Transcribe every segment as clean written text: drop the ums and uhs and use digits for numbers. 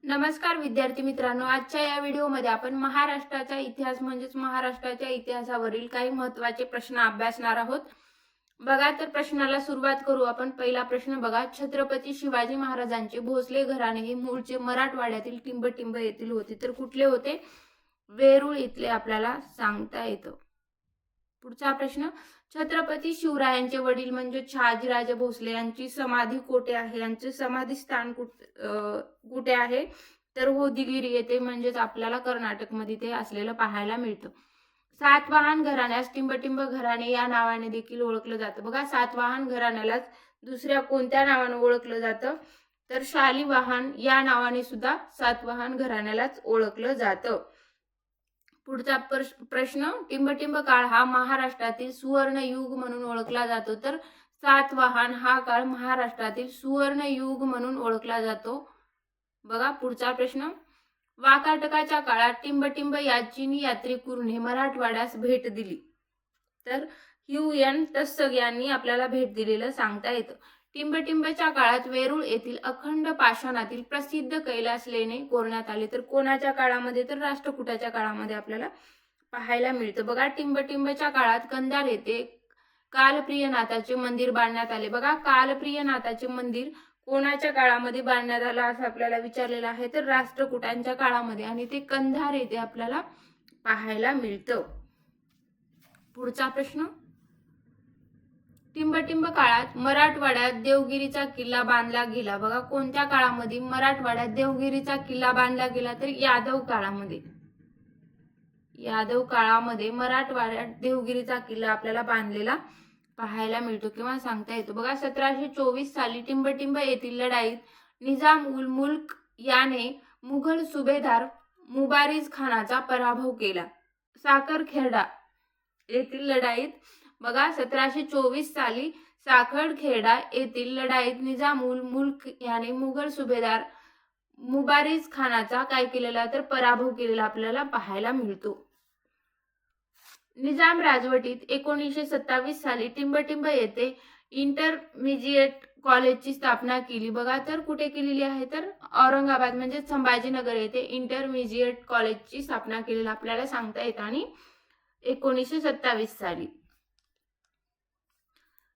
नमस्कार विद्यार्थी मित्रांनो, आजच्या या व्हिडिओमध्ये आपण महाराष्ट्राचा इतिहास महाराष्ट्राच्या इतिहासावरील काही महत्त्वाचे प्रश्न अभ्यासणार आहोत. बघा तर प्रश्नाला सुरुवात करू आपण. पहिला प्रश्न बघा, छत्रपती शिवाजी महाराजांचे भोसले घराणे हे मूळचे मराठवाड्यातील टिंबटिंब येथील होते. तर कुठले होते? वेरूळ इथले आपल्याला सांगता येतं. पुढचा प्रश्न, छत्रपती शिवरायांचे वडील म्हणजे शहाजीराजे भोसले यांची समाधी कोठे आहे? यांचे समाधी स्थान कुठे आहे? तर होदिगिरी येथे, म्हणजेच आपल्याला कर्नाटकमध्ये ते असलेलं पाहायला मिळतं. सातवाहन घराण्यास टिंबटिंब घराणे या नावाने देखील ओळखलं जातं. बघा, सातवाहन घराण्यालाच दुसऱ्या कोणत्या नावाने ओळखलं जातं? तर शालिवाहन या नावाने सुद्धा सातवाहन घराण्यालाच ओळखलं जातं. पुढचा प्रश्न, टिंबटिंब काळ हा महाराष्ट्रातील सुवर्ण युग म्हणून ओळखला जातो. तर सातवाहन हा काळ महाराष्ट्रातील सुवर्ण युग म्हणून ओळखला जातो. बघा पुढचा प्रश्न, वाकाटकाच्या काळात टिंबटिंब या चीनी यात्रेकरूने मराठवाड्यास भेट दिली. तर ह्यू तस्सग यांनी आपल्याला भेट दिलेलं सांगता येतं. टिंबटिंबच्या काळात वेरूळ येथील अखंड पाषाणातील प्रसिद्ध कैलास लेणे कोरण्यात आले. तर कोणाच्या काळामध्ये? तर राष्ट्रकूटाच्या काळामध्ये आपल्याला पाहायला मिळतं. बघा, टिंबटिंबच्या काळात कंधार येथे कालप्रियनाथाचे मंदिर बांधण्यात आले. बघा, कालप्रियनाथाचे मंदिर कोणाच्या काळामध्ये बांधण्यात आलं असं आपल्याला विचारलेलं आहे? तर राष्ट्रकूटांच्या काळामध्ये, आणि ते कंधार येथे आपल्याला पाहायला मिळतं. पुढचा प्रश्न, टिंबटिंब काळात मराठवाड्यात देवगिरीचा किल्ला बांधला गेला. बघा, कोणत्या काळामध्ये मराठवाड्यात देवगिरीचा किल्ला बांधला गेला? तर यादव काळामध्ये. यादव काळामध्ये मराठवाड्यात देवगिरीचा किल्ला आपल्याला बांधलेला पाहायला मिळतो किंवा सांगता येतो. बघा, 1724 साली टिंबटिंब येथील लढाईत निजाम उल मुल्क याने मुघल सुभेदार मुबारिज खानाचा पराभव केला. साखरखेडा येथील लढाईत, बघा 1724 साली साखरखेडा येथील लढाईत निजाम उल मुल्क याने मुघल सुभेदार मुबारिज खानाचा काय केलेला? तर पराभव केलेला आपल्याला पाहायला मिळतो. निजाम राजवटीत 1927 साली टिंबटिंब येथे इंटरमिजिएट कॉलेजची स्थापना केली. बघा, तर कुठे केलेली आहे? तर औरंगाबाद म्हणजे संभाजीनगर येथे इंटरमिजिएट कॉलेजची स्थापना केलेली आपल्याला सांगता येतं, आणि 1927 साली.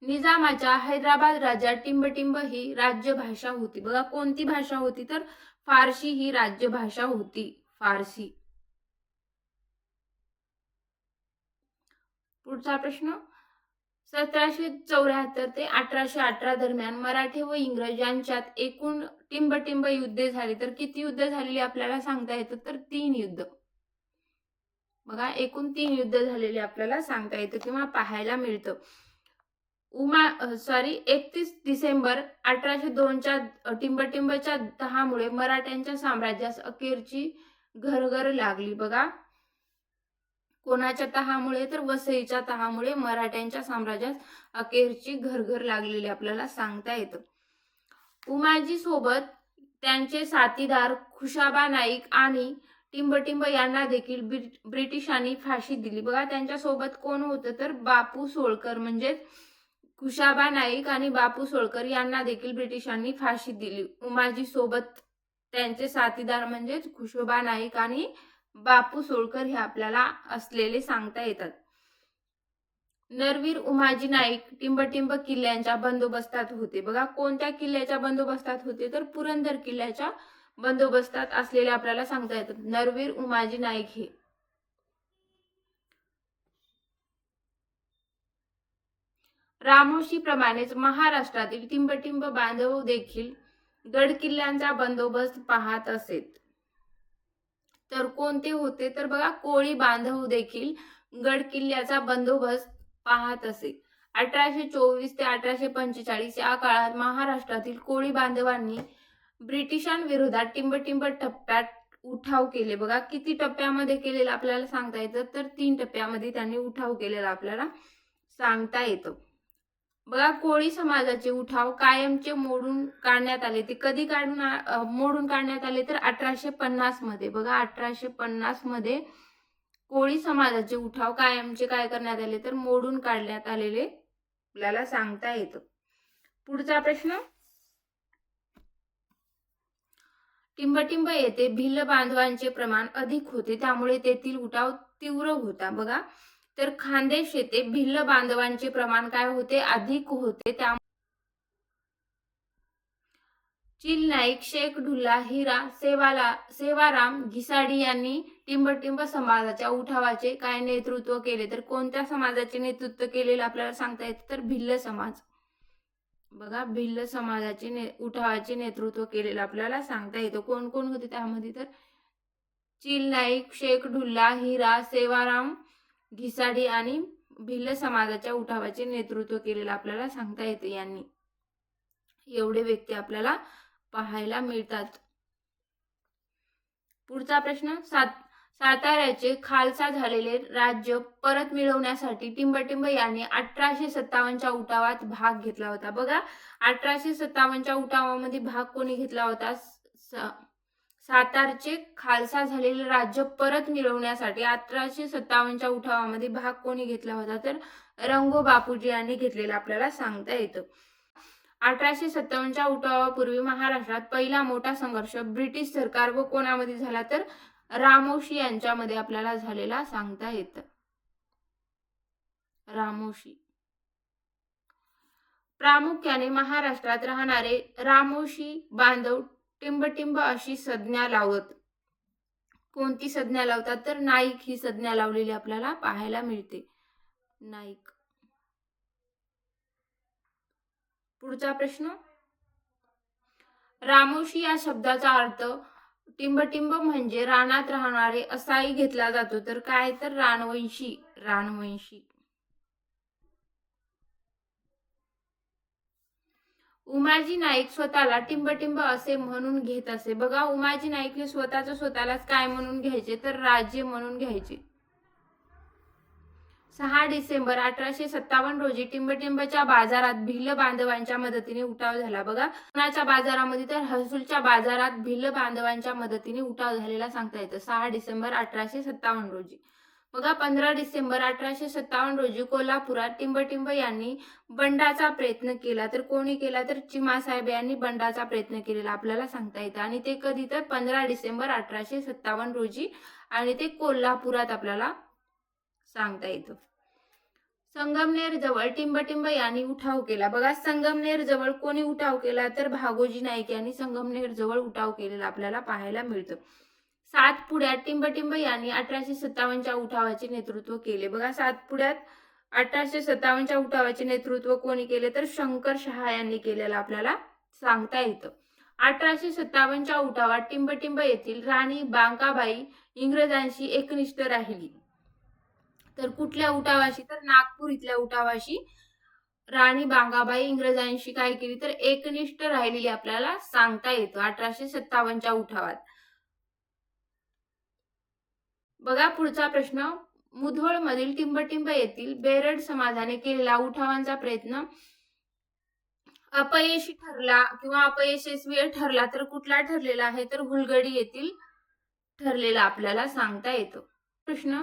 निजामाच्या हैदराबाद राज्यात टिंबटिंब ही राज्यभाषा होती. बघा, कोणती भाषा होती? तर फारसी ही राज्यभाषा होती. फारसी. पुढचा प्रश्न, 1774 ते 1818 दरम्यान मराठे व इंग्रज यांच्यात एकूण टिंबटिंब युद्धे झाली. तर किती युद्ध झालेली आपल्याला सांगता येतं? तर 3 युद्ध. बघा, एकूण 3 युद्ध झालेले आपल्याला सांगता येतं किंवा पाहायला मिळतं. 31 डिसेंबर 1802च्या टिंबटिंबच्या तहामुळे मराठ्यांच्या साम्राज्यास अखेरची घरघर लागली. बघा, कोणाच्या तहामुळे? तर वसईच्या तहामुळे मराठ्यांच्या साम्राज्यात अखेरची घरघर लागलेली आपल्याला सांगता येतं. उमाजी सोबत त्यांचे साथीदार खुशाबा नाईक आणि टिंबटिंब यांना देखील ब्रिटिशांनी फाशी दिली. बघा, त्यांच्या सोबत कोण होतं? तर बापू सोळकर, म्हणजे खुशाबा नाईक आणि बापू सोळकर यांना देखील ब्रिटिशांनी फाशी दिली. उमाजी सोबत त्यांचे साथीदार म्हणजे खुशाबा नाईक आणि बापू सोळकर हे आपल्याला असलेले सांगता येतात. नरवीर उमाजी नाईक टिंबटिंब किल्ल्याच्या बंदोबस्तात होते. बघा, कोणत्या किल्ल्याच्या बंदोबस्तात होते? तर पुरंदर किल्ल्याच्या बंदोबस्तात असलेले आपल्याला सांगता येतात नरवीर उमाजी नाईक हे. रामोशी प्रमाणेच महाराष्ट्रातील टिंबटिंब बांधव देखील गड किल्ल्यांचा बंदोबस्त पाहत असेत. तर कोणते होते? तर बघा, कोळी बांधव देखील गड किल्ल्याचा बंदोबस्त पाहत असे. 1824 ते 1845 या काळात महाराष्ट्रातील कोळी बांधवांनी ब्रिटिशांविरोधात टिंबटिंब टप्प्यात उठाव केले. बघा, किती टप्प्यामध्ये केलेला आपल्याला सांगता येतं? तर 3 टप्प्यामध्ये त्यांनी उठाव केलेला आपल्याला सांगता येतं. बघा, कोळी समाजाचे उठाव कायमचे मोडून काढण्यात आले. ते कधी मोडून काढण्यात आले? तर 1850 मध्ये. बघा, 1850 मध्ये कोळी समाजाचे उठाव कायमचे काय करण्यात आले? तर मोडून काढण्यात आलेले आपल्याला सांगता येतं. पुढचा प्रश्न, टिंबटिंब येथे भिल्ल बांधवांचे प्रमाण अधिक होते, त्यामुळे तेथील उठाव तीव्र होता. बघा, तर खानदेश येथे भिल्ल बांधवांचे प्रमाण काय होते, अधिक होते. त्या चिल नाईक, शेख ढुल्ला, हिरा, सेवाराम घिसाडी यांनी टिंबटिंब समाजाच्या उठावाचे काय नेतृत्व केले, तर कोणत्या समाजाचे नेतृत्व केलेले आपल्याला सांगता येते, तर भिल्ल समाज. बघा, भिल्ल समाजाचे उठावाचे नेतृत्व केलेलं आपल्याला सांगता येतं. कोण कोण होते त्यामध्ये, तर चिल नाईक, शेख ढुल्ला, हिरा, सेवाराम घिसाडी आणि भिल्ल समाजाच्या उठावाचे नेतृत्व केलेलं आपल्याला सांगता येतं. यांनी एवढे व्यक्ती आपल्याला पाहायला मिळतात. पुढचा प्रश्न, साताऱ्याचे खालसा झालेले राज्य परत मिळवण्यासाठी टिंबटिंब यांनी 1857च्या उठावात भाग घेतला होता. बघा, 1857च्या उठावामध्ये भाग कोणी घेतला होता, सातारचे खालसा झालेले राज्य परत मिळवण्यासाठी 1857च्या उठावामध्ये भाग कोणी घेतला होता, तर रंगो बापूजी यांनी घेतलेला आपल्याला सांगता येतं. 1857च्या उठावापूर्वी महाराष्ट्रात पहिला मोठा संघर्ष ब्रिटिश सरकार व कोणामध्ये झाला, तर रामोशी यांच्यामध्ये आपल्याला झालेला सांगता येतं. रामोशी. प्रामुख्याने महाराष्ट्रात राहणारे रामोशी बांधव टिंबटिंब अशी संज्ञा लावत. कोणती संज्ञा लावतात, तर नाईक ही संज्ञा लावलेली आपल्याला पाहायला मिळते. नाईक. पुढचा प्रश्न, रामोशी या शब्दाचा अर्थ टिंबटिंब म्हणजे रानात राहणारे असाही घेतला जातो, तर काय, तर रानवंशी. रानवंशी. उमाजी नाईक स्वतःला टिंबटिंब असे म्हणून घेत असे. बघा, उमाजी नाईक हे स्वतःलाच काय म्हणून घ्यायचे, तर राजे म्हणून घ्यायचे. 6 डिसेंबर 1857 रोजी टिंबटिंबच्या बाजारात भिल्ल बांधवांच्या मदतीने उठाव झाला. बघा, पुण्याच्या बाजारामध्ये, तर हसूलच्या बाजारात भिल्ल बांधवांच्या मदतीने उठाव झालेला सांगता येतं. 6 डिसेंबर 1857 रोजी. बघा, 15 डिसेंबर 1857 रोजी कोल्हापुरात टिंबटिंब यांनी बंडाचा प्रयत्न केला. तर कोणी केला, तर चिमासाहेब यांनी बंडाचा प्रयत्न केलेला आपल्याला सांगता येतं. आणि ते कधी, तर 15 डिसेंबर 1857 रोजी, आणि ते कोल्हापुरात आपल्याला सांगता येतं. संगमनेर जवळ टिंबटिंब यांनी उठाव केला. बघा, संगमनेर जवळ कोणी उठाव केला, तर भागोजी नाईक यांनी संगमनेर जवळ उठाव केलेला आपल्याला पाहायला मिळतं. सातपुड्यात टिंबटिंब यांनी 1857च्या उठावाचे नेतृत्व केले. बघा, सातपुड्यात 1857च्या उठावाचे नेतृत्व कोणी केले, तर शंकर शहा यांनी केलेलं आपल्याला सांगता येतं. 1857च्या उठावात टिंबटिंब येथील राणी बांकाबाई इंग्रजांशी एकनिष्ठ राहिली. तर कुठल्या उठावाशी, तर नागपूर इथल्या उठावाशी राणी बांकाबाई इंग्रजांशी काय केली, तर एकनिष्ठ राहिलेली आपल्याला सांगता येतं 1857च्या उठावात. बघा, पुढचा प्रश्न, मुधोळ मधील टिंबटिंब येथील बेरड समाजाने केलेला उठावांचा प्रयत्न अपयशी ठरला किंवा अपयशस्वी ठरला, तर कुठला ठरलेला आहे, तर हुलगडी येथील ठरलेला आपल्याला सांगता येतं. प्रश्न,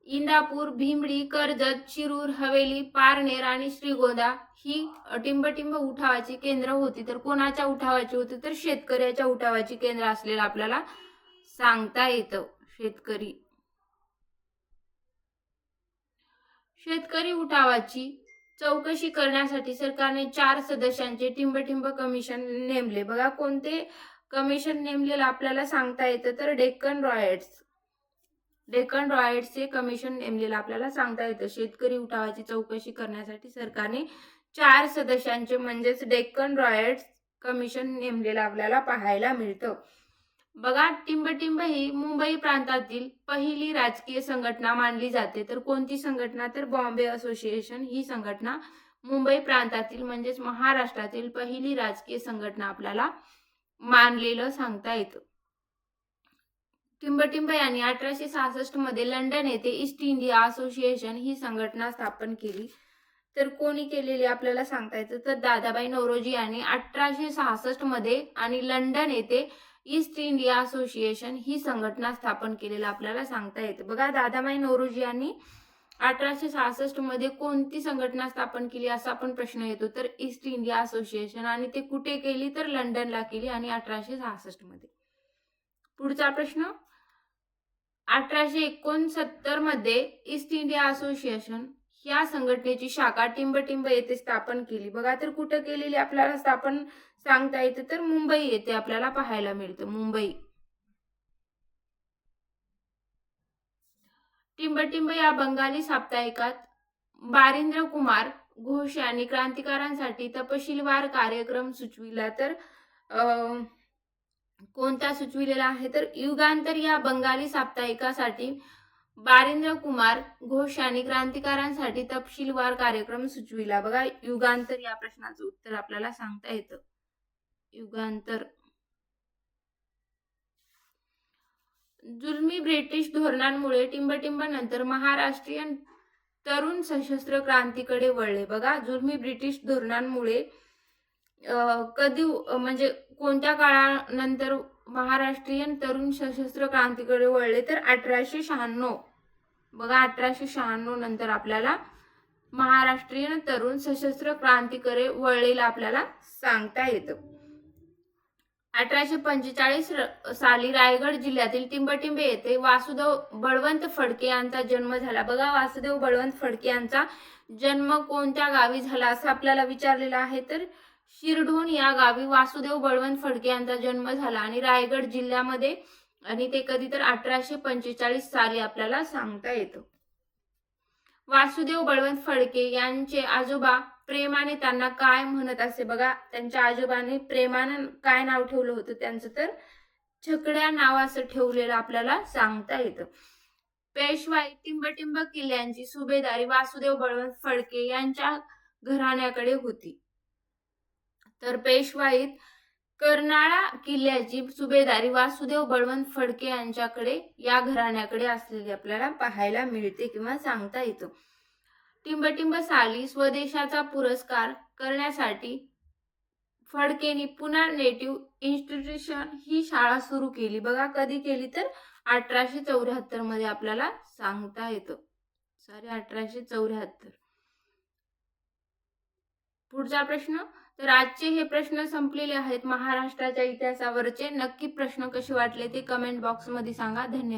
इंदापूर, भीमडी, कर्जत, शिरूर, हवेली, पारनेर आणि श्रीगोंदा ही टिंबटिंब उठावाची केंद्र होती. तर कोणाच्या उठावाची होती, तर शेतकऱ्याच्या उठावाची केंद्र असलेला आपल्याला सांगता येतं. शेतकरी उठावाची चौकशी करण्यासाठी सरकारने 4 सदस्यांचे टिंबटिंब कमिशन नेमले. बघा, कोणते कमिशन नेमलेलं आपल्याला सांगता येतं, तर डेक्कन रॉयट्सचे कमिशन नेमलेलं आपल्याला सांगता येतं. शेतकरी उठावाची चौकशी करण्यासाठी सरकारने 4 सदस्यांचे म्हणजेच डेक्कन रॉयट्स कमिशन नेमलेलं आपल्याला पाहायला मिळतं. बघा, टिंबटिंब ही मुंबई प्रांतातील पहिली राजकीय संघटना मानली जाते. तर कोणती संघटना, तर बॉम्बे असोसिएशन ही संघटना मुंबई प्रांतातील म्हणजेच महाराष्ट्रातील पहिली राजकीय संघटना आपल्याला मानलेलं सांगता येतं. टिंबटिंब यांनी 1866 मध्ये लंडन येथे ईस्ट इंडिया असोसिएशन ही संघटना स्थापन केली. तर कोणी केलेली आपल्याला सांगता येतं, तर दादाबाई नौरोजी यांनी 1866 मध्ये आणि लंडन येथे ईस्ट इंडिया असोसिएशन ही संघटना स्थापन केलेलं आपल्याला सांगता येतं. बघा, दादाबाई नौरोजी यांनी 1866 मध्ये कोणती संघटना स्थापन केली असा पण प्रश्न येतो, तर ईस्ट इंडिया असोसिएशन. आणि ते कुठे केली, तर लंडनला केली आणि 1866 मध्ये. पुढचा प्रश्न, 1869 मध्ये ईस्ट इंडिया असोसिएशन या संघटनेची शाखा टिंबटिंब येथे स्थापन केली. बघा तर कुठं केलेली आपल्याला स्थापन सांगता येते, तर मुंबई येथे आपल्याला पाहायला मिळतं, मुंबई. टिंबटिंब या बंगाली साप्ताहिकात बारिंद्र कुमार घोष यांनी क्रांतिकारांसाठी तपशीलवार कार्यक्रम सुचविला. तर कोणता सुचविलेला आहे, तर युगांतर या बंगाली साप्ताहिकासाठी बारिंद्र कुमार घोष यांनी क्रांतिकारांसाठी तपशीलवार कार्यक्रम सुचविला. बघा युगांतर या प्रश्नाचं उत्तर आपल्याला सांगता येतं, युगांतर. जुलमी ब्रिटिश धोरणांमुळे टिंबटिंब नंतर महाराष्ट्रीयन तरुण सशस्त्र क्रांतीकडे वळले. बघा जुलमी ब्रिटिश धोरणांमुळे कधी म्हणजे कोणत्या काळानंतर महाराष्ट्रीयन तरुण सशस्त्र क्रांतीकडे वळले, तर 1896. बघा 1896 नंतर आपल्याला महाराष्ट्रीयन तरुण सशस्त्र क्रांतीकडे वळलेलं आपल्याला सांगता येतं. 1845 साली रायगड जिल्ह्यातील टिंबटिंब येथे वासुदेव बळवंत फडके यांचा जन्म झाला. बघा वासुदेव बळवंत फडके यांचा जन्म कोणत्या गावी झाला असं आपल्याला विचारलेलं आहे, तर शिरढोण या गावी वासुदेव बळवंत फडके यांचा जन्म झाला आणि रायगड जिल्ह्यामध्ये, आणि ते कधी तर 1845 साली आपल्याला सांगता येतं. वासुदेव बळवंत फडके यांचे आजोबा प्रेमाने त्यांना काय म्हणत असे. बघा त्यांच्या आजोबांनी प्रेमाने काय नाव ठेवलं होतं त्यांचं, तर छकड्या नावाचं ठेवलेलं आपल्याला सांगता येतं. पेशवाई टिंबटिंब किल्ल्यांची सुभेदारी वासुदेव बळवंत फडके यांच्या घराण्याकडे होती. तर पेशवाईत कर्नाळा किल्ल्याची सुभेदारी वासुदेव बळवंत फडके यांच्याकडे, या घराण्याकडे असलेली आपल्याला पाहायला मिळते किंवा सांगता येतं. टिंबटिंब साली स्वदेशाचा पुरस्कार करण्यासाठी फडकेंनी पुन्हा नेटिव्ह इन्स्टिट्यूशन ही शाळा सुरू केली. बघा कधी केली, तर 1874 मध्ये आपल्याला सांगता येतं, 1874. पुढचा प्रश्न, तर आजचे हे प्रश्न संपलेले आहेत महाराष्ट्राच्या इतिहासावरचे. नक्की प्रश्न कसे वाटले ते कमेंट बॉक्स मध्ये सांगा. धन्यवाद.